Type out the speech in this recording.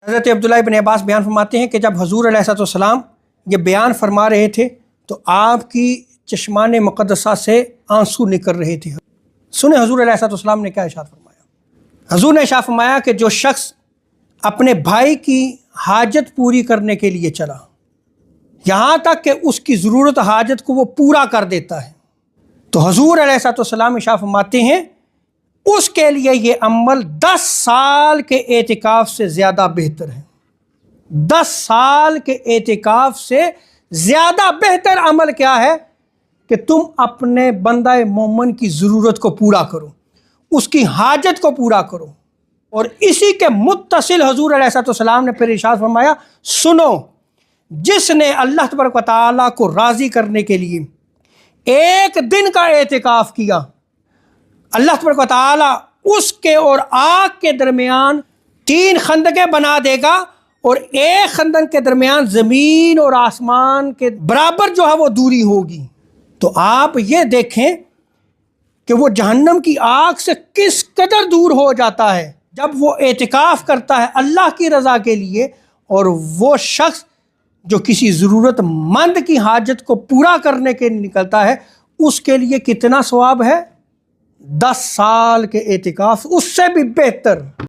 حضرت عبداللہ ابن عباس بیان فرماتے ہیں کہ جب حضور علیہ السلام یہ بیان فرما رہے تھے تو آپ کی چشمان مقدسہ سے آنسو نکل رہے تھے۔ سنیں حضور علیہ السلام نے کیا ارشاد فرمایا۔ حضور نے ارشاد فرمایا کہ جو شخص اپنے بھائی کی حاجت پوری کرنے کے لیے چلا یہاں تک کہ اس کی ضرورت حاجت کو وہ پورا کر دیتا ہے تو حضور علیہ السلام ارشاد فرماتے ہیں اس کے لیے یہ عمل 10 سال کے اعتکاف سے زیادہ بہتر ہے۔ 10 سال کے اعتکاف سے زیادہ بہتر عمل کیا ہے کہ تم اپنے بندہ مومن کی ضرورت کو پورا کرو، اس کی حاجت کو پورا کرو۔ اور اسی کے متصل حضور علیہ السلام نے پھر ارشاد فرمایا سنو، جس نے اللہ تبارک و تعالیٰ کو راضی کرنے کے لیے ایک دن کا اعتکاف کیا، اللہ تبارک و تعالیٰ اس کے اور آگ کے درمیان 3 خندقیں بنا دے گا، اور ایک خندق کے درمیان زمین اور آسمان کے برابر جو ہے وہ دوری ہوگی۔ تو آپ یہ دیکھیں کہ وہ جہنم کی آگ سے کس قدر دور ہو جاتا ہے جب وہ اعتکاف کرتا ہے اللہ کی رضا کے لیے، اور وہ شخص جو کسی ضرورت مند کی حاجت کو پورا کرنے کے نکلتا ہے اس کے لیے کتنا ثواب ہے؟ 10 سال کے اعتکاف اس سے بھی بہتر۔